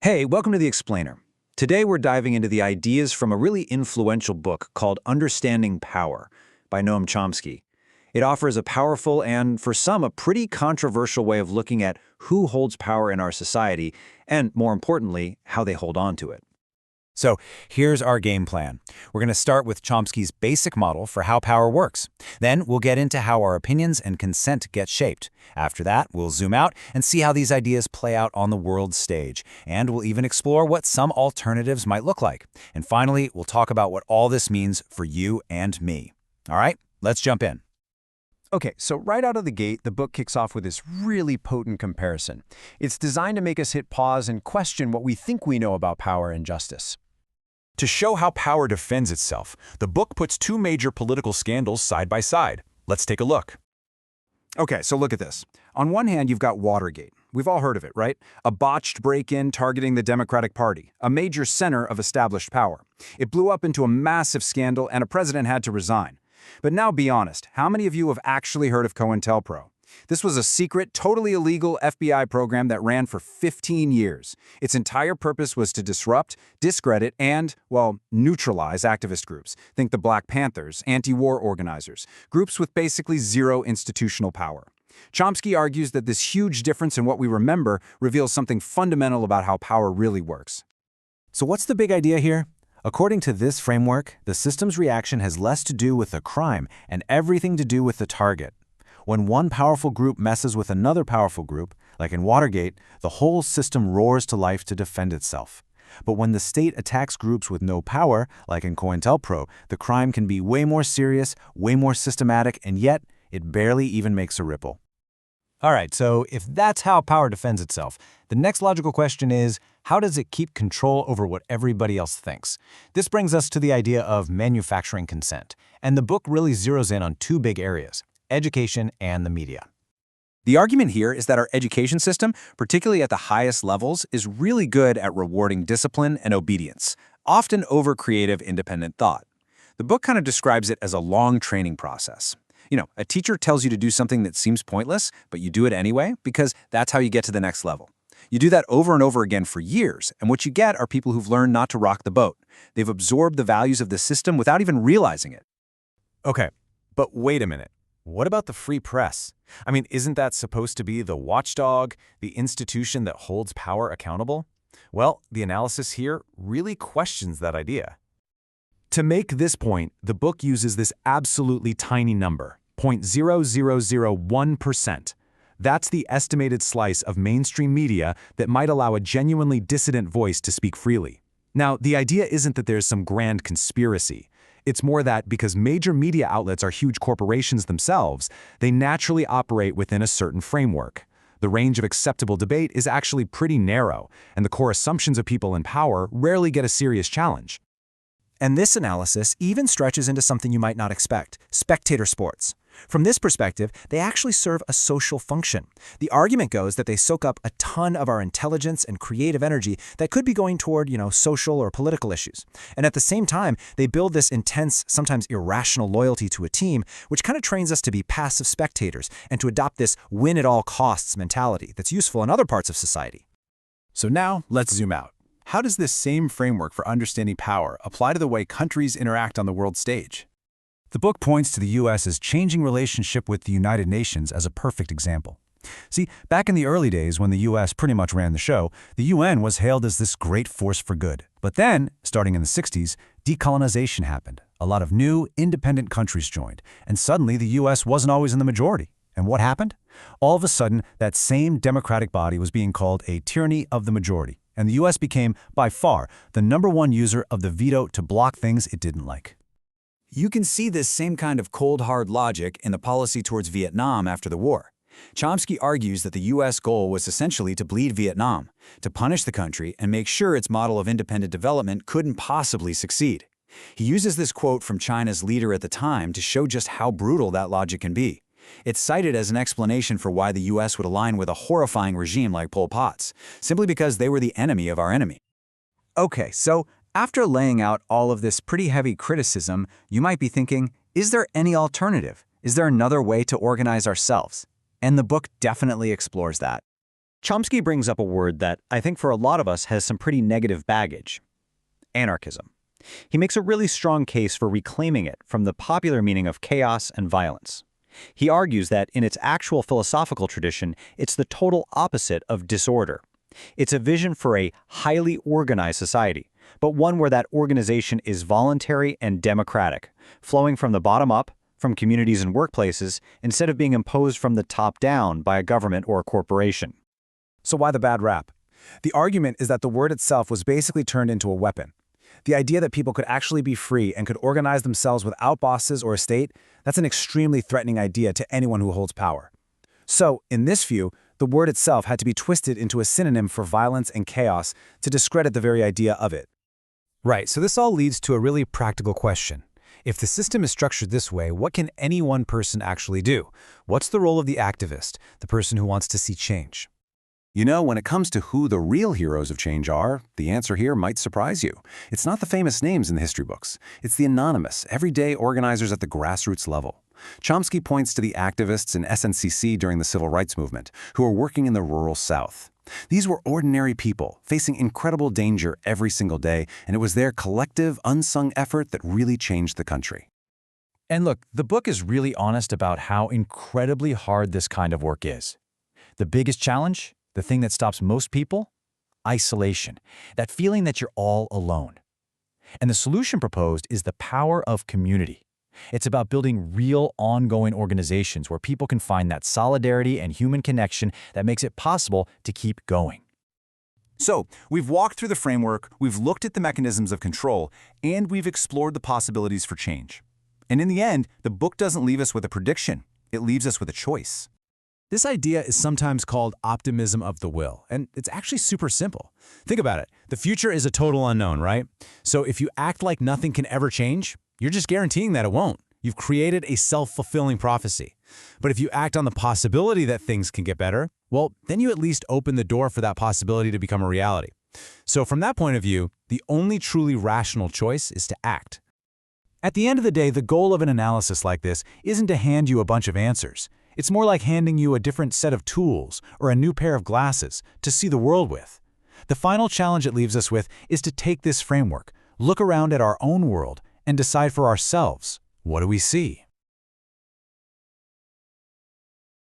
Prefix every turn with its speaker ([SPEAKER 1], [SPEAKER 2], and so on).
[SPEAKER 1] Hey, welcome to The Explainer. Today we're diving into the ideas from a really influential book called Understanding Power by Noam Chomsky. It offers a powerful and, for some, a pretty controversial way of looking at who holds power in our society and, more importantly, how they hold on to it.
[SPEAKER 2] So here's our game plan. We're going to start with Chomsky's basic model for how power works. Then we'll get into how our opinions and consent get shaped. After that, we'll zoom out and see how these ideas play out on the world stage. And we'll even explore what some alternatives might look like. And finally, we'll talk about what all this means for you and me. All right, let's jump in.
[SPEAKER 3] Okay, so right out of the gate, the book kicks off with this really potent comparison. It's designed to make us hit pause and question what we think we know about power and justice.
[SPEAKER 4] To show how power defends itself, the book puts two major political scandals side by side. Let's take a look.
[SPEAKER 1] Okay, so look at this. On one hand, you've got Watergate. We've all heard of it, right? A botched break-in targeting the Democratic Party, a major center of established power. It blew up into a massive scandal and a president had to resign. But now be honest, how many of you have actually heard of COINTELPRO? This was a secret, totally illegal FBI program that ran for 15 years. Its entire purpose was to disrupt, discredit, and, well, neutralize activist groups. Think the Black Panthers, anti-war organizers, groups with basically zero institutional power. Chomsky argues that this huge difference in what we remember reveals something fundamental about how power really works.
[SPEAKER 2] So what's the big idea here? According to this framework, the system's reaction has less to do with the crime and everything to do with the target. When one powerful group messes with another powerful group, like in Watergate, the whole system roars to life to defend itself. But when the state attacks groups with no power, like in COINTELPRO, the crime can be way more serious, way more systematic, and yet it barely even makes a ripple. All right, so if that's how power defends itself, the next logical question is, how does it keep control over what everybody else thinks? This brings us to the idea of manufacturing consent, and the book really zeroes in on two big areas: education and the media.
[SPEAKER 1] The argument here is that our education system, particularly at the highest levels, is really good at rewarding discipline and obedience, often over creative, independent thought. The book kind of describes it as a long training process. You know, a teacher tells you to do something that seems pointless, but you do it anyway because that's how you get to the next level. You do that over and over again for years, and what you get are people who've learned not to rock the boat. They've absorbed the values of the system without even realizing it.
[SPEAKER 4] Okay, but wait a minute. What about the free press? I mean, isn't that supposed to be the watchdog, the institution that holds power accountable? Well, the analysis here really questions that idea. To make this point, the book uses this absolutely tiny number, 0.0001%. That's the estimated slice of mainstream media that might allow a genuinely dissident voice to speak freely. Now, the idea isn't that there's some grand conspiracy. It's more that because major media outlets are huge corporations themselves, they naturally operate within a certain framework. The range of acceptable debate is actually pretty narrow, and the core assumptions of people in power rarely get a serious challenge.
[SPEAKER 2] And this analysis even stretches into something you might not expect: spectator sports. From this perspective, they actually serve a social function. The argument goes that they soak up a ton of our intelligence and creative energy that could be going toward, social or political issues. And at the same time, they build this intense, sometimes irrational loyalty to a team, which kind of trains us to be passive spectators and to adopt this win-at-all-costs mentality that's useful in other parts of society.
[SPEAKER 5] So now, let's zoom out. How does this same framework for understanding power apply to the way countries interact on the world stage?
[SPEAKER 2] The book points to the U.S.'s changing relationship with the United Nations as a perfect example. See, back in the early days when the U.S. pretty much ran the show, the UN was hailed as this great force for good. But then, starting in the 60s, decolonization happened. A lot of new, independent countries joined, and suddenly the U.S. wasn't always in the majority. And what happened? All of a sudden, that same democratic body was being called a tyranny of the majority, and the U.S. became, by far, the #1 user of the veto to block things it didn't like.
[SPEAKER 1] You can see this same kind of cold, hard logic in the policy towards Vietnam after the war. Chomsky argues that the U.S. goal was essentially to bleed Vietnam, to punish the country and make sure its model of independent development couldn't possibly succeed. He uses this quote from China's leader at the time to show just how brutal that logic can be. It's cited as an explanation for why the U.S. would align with a horrifying regime like Pol Pot's, simply because they were the enemy of our enemy. Okay, so after laying out all of this pretty heavy criticism, you might be thinking, is there any alternative? Is there another way to organize ourselves? And the book definitely explores that.
[SPEAKER 6] Chomsky brings up a word that I think for a lot of us has some pretty negative baggage: anarchism. He makes a really strong case for reclaiming it from the popular meaning of chaos and violence. He argues that in its actual philosophical tradition, it's the total opposite of disorder. It's a vision for a highly organized society, but one where that organization is voluntary and democratic, flowing from the bottom up, from communities and workplaces, instead of being imposed from the top down by a government or a corporation.
[SPEAKER 1] So why the bad rap? The argument is that the word itself was basically turned into a weapon. The idea that people could actually be free and could organize themselves without bosses or a state, that's an extremely threatening idea to anyone who holds power. So, in this view, the word itself had to be twisted into a synonym for violence and chaos to discredit the very idea of it.
[SPEAKER 4] Right, so this all leads to a really practical question. If the system is structured this way, what can any one person actually do? What's the role of the activist, the person who wants to see change?
[SPEAKER 1] You know, when it comes to who the real heroes of change are, the answer here might surprise you. It's not the famous names in the history books. It's the anonymous, everyday organizers at the grassroots level. Chomsky points to the activists in SNCC during the Civil Rights Movement, who were working in the rural South. These were ordinary people, facing incredible danger every single day, and it was their collective, unsung effort that really changed the country.
[SPEAKER 2] And look, the book is really honest about how incredibly hard this kind of work is. The biggest challenge? The thing that stops most people? Isolation. That feeling that you're all alone. And the solution proposed is the power of community. It's about building real, ongoing organizations where people can find that solidarity and human connection that makes it possible to keep going.
[SPEAKER 1] So, we've walked through the framework, we've looked at the mechanisms of control, and we've explored the possibilities for change. And in the end, the book doesn't leave us with a prediction. It leaves us with a choice.
[SPEAKER 4] This idea is sometimes called optimism of the will, and it's actually super simple. Think about it. The future is a total unknown, right? So if you act like nothing can ever change, you're just guaranteeing that it won't. You've created a self-fulfilling prophecy. But if you act on the possibility that things can get better, well, then you at least open the door for that possibility to become a reality. So from that point of view, the only truly rational choice is to act. At the end of the day, the goal of an analysis like this isn't to hand you a bunch of answers. It's more like handing you a different set of tools or a new pair of glasses to see the world with. The final challenge it leaves us with is to take this framework, look around at our own world, and decide for ourselves, what do we see?